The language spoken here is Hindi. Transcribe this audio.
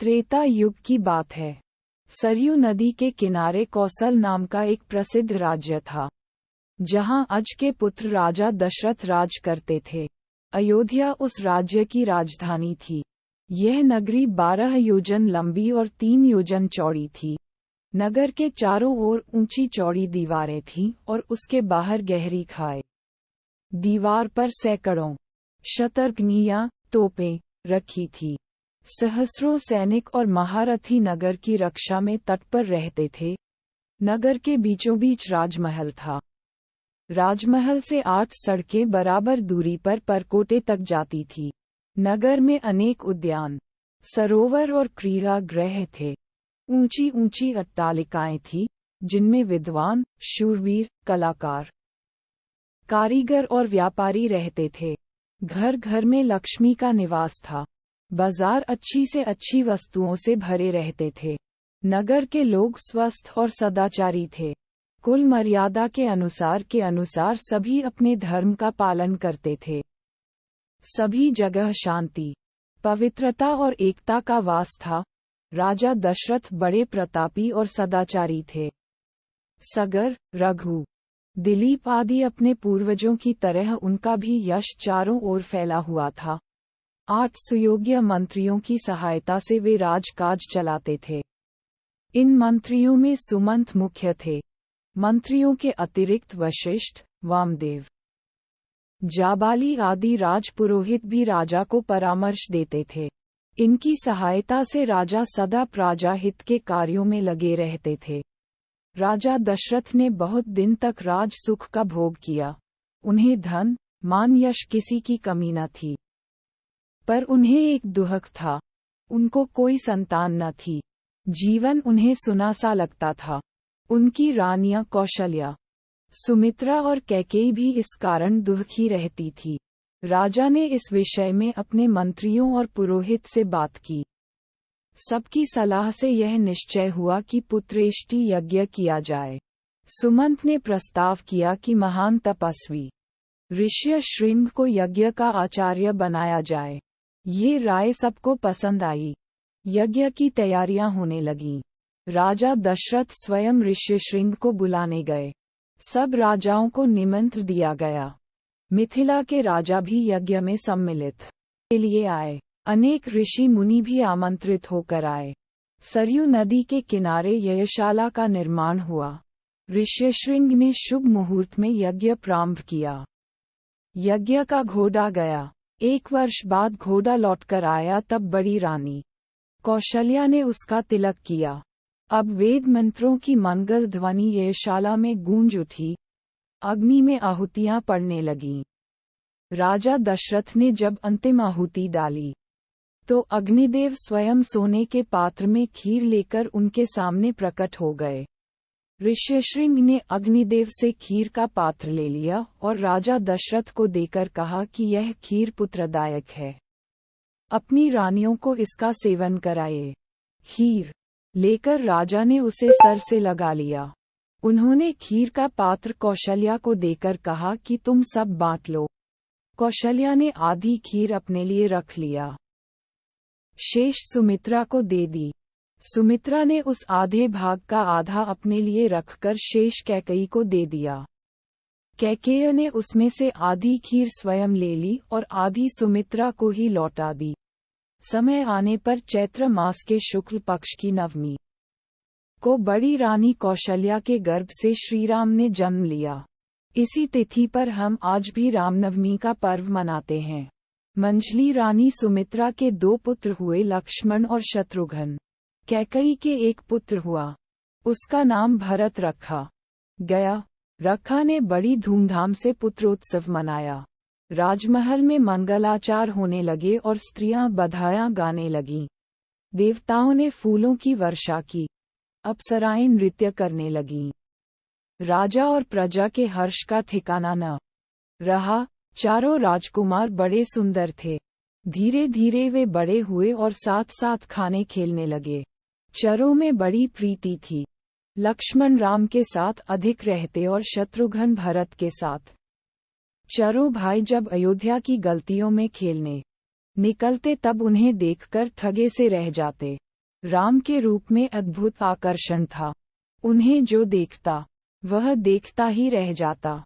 त्रेता युग की बात है। सरयू नदी के किनारे कौशल नाम का एक प्रसिद्ध राज्य था, जहां अज के पुत्र राजा दशरथ राज करते थे। अयोध्या उस राज्य की राजधानी थी। यह नगरी 12 योजन लंबी और 3 योजन चौड़ी थी। नगर के चारों ओर ऊंची चौड़ी दीवारें थीं और उसके बाहर गहरी खाई। दीवार पर सैकड़ों शतरंगियां, तोपें रखी थी। सहस्रों सैनिक और महारथी नगर की रक्षा में तत्पर रहते थे। नगर के बीचों बीच राजमहल था। राजमहल से 8 सड़कें बराबर दूरी पर परकोटे तक जाती थी। नगर में अनेक उद्यान, सरोवर और क्रीड़ा गृह थे। ऊंची ऊंची अट्टालिकाएं थीं, जिनमें विद्वान, शूरवीर, कलाकार, कारीगर और व्यापारी रहते थे। घर घर में लक्ष्मी का निवास था। बाजार अच्छी से अच्छी वस्तुओं से भरे रहते थे। नगर के लोग स्वस्थ और सदाचारी थे। कुल मर्यादा के अनुसार सभी अपने धर्म का पालन करते थे। सभी जगह शांति, पवित्रता और एकता का वास था। राजा दशरथ बड़े प्रतापी और सदाचारी थे। सगर, रघु, दिलीप आदि अपने पूर्वजों की तरह उनका भी यश चारों ओर फैला हुआ था। 8 सुयोग्य मंत्रियों की सहायता से वे राजकाज चलाते थे। इन मंत्रियों में सुमंत मुख्य थे। मंत्रियों के अतिरिक्त वशिष्ठ, वामदेव, जाबाली आदि राजपुरोहित भी राजा को परामर्श देते थे। इनकी सहायता से राजा सदा प्रजाहित के कार्यों में लगे रहते थे। राजा दशरथ ने बहुत दिन तक राज सुख का भोग किया। उन्हें धन, मान, यश किसी की कमी न थी। पर उन्हें एक दुख था, उनको कोई संतान न थी। जीवन उन्हें सुना सा लगता था। उनकी रानियां कौशल्या, सुमित्रा और कैकेयी भी इस कारण दुखी रहती थी। राजा ने इस विषय में अपने मंत्रियों और पुरोहित से बात की। सबकी सलाह से यह निश्चय हुआ कि पुत्रेष्टि यज्ञ किया जाए। सुमंत ने प्रस्ताव किया कि महान तपस्वी ऋष्य श्रृंग को यज्ञ का आचार्य बनाया जाए। ये राय सबको पसंद आई। यज्ञ की तैयारियां होने लगीं। राजा दशरथ स्वयं ऋष्यशृंग को बुलाने गए। सब राजाओं को निमंत्रण दिया गया। मिथिला के राजा भी यज्ञ में सम्मिलित के लिए आए। अनेक ऋषि मुनि भी आमंत्रित होकर आए। सरयू नदी के किनारे यज्ञशाला का निर्माण हुआ। ऋष्यशृंग ने शुभ मुहूर्त में यज्ञ प्रारंभ किया। यज्ञ का घोड़ा गया। 1 वर्ष बाद घोड़ा लौटकर आया। तब बड़ी रानी कौशल्या ने उसका तिलक किया। अब वेद मंत्रों की मंगल ध्वनि यज्ञशाला में गूंज उठी। अग्नि में आहुतियां पड़ने लगीं। राजा दशरथ ने जब अंतिम आहुति डाली, तो अग्निदेव स्वयं सोने के पात्र में खीर लेकर उनके सामने प्रकट हो गए। ऋष्यशृंग ने अग्निदेव से खीर का पात्र ले लिया और राजा दशरथ को देकर कहा कि यह खीर पुत्रदायक है। अपनी रानियों को इसका सेवन कराए। खीर लेकर राजा ने उसे सर से लगा लिया। उन्होंने खीर का पात्र कौशल्या को देकर कहा कि तुम सब बांट लो। कौशल्या ने आधी खीर अपने लिए रख लिया, शेष सुमित्रा को दे दी। सुमित्रा ने उस आधे भाग का आधा अपने लिए रखकर शेष कैकेयी को दे दिया। कैकेयी ने उसमें से आधी खीर स्वयं ले ली और आधी सुमित्रा को ही लौटा दी। समय आने पर चैत्र मास के शुक्ल पक्ष की नवमी को बड़ी रानी कौशल्या के गर्भ से श्रीराम ने जन्म लिया। इसी तिथि पर हम आज भी रामनवमी का पर्व मनाते हैं। मंझली रानी सुमित्रा के 2 पुत्र हुए, लक्ष्मण और शत्रुघ्न। कैकेयी के एक पुत्र हुआ, उसका नाम भरत रखा गया। रखा ने बड़ी धूमधाम से पुत्रोत्सव मनाया। राजमहल में मंगलाचार होने लगे और स्त्रियां बधाइयां गाने लगीं। देवताओं ने फूलों की वर्षा की। अप्सराएं नृत्य करने लगीं। राजा और प्रजा के हर्ष का ठिकाना न रहा। चारों राजकुमार बड़े सुंदर थे। धीरे धीरे वे बड़े हुए और साथ साथ खाने खेलने लगे। चरों में बड़ी प्रीति थी। लक्ष्मण राम के साथ अधिक रहते और शत्रुघ्न भरत के साथ। चारों भाई जब अयोध्या की गलियों में खेलने निकलते तब उन्हें देखकर ठगे से रह जाते। राम के रूप में अद्भुत आकर्षण था। उन्हें जो देखता, वह देखता ही रह जाता।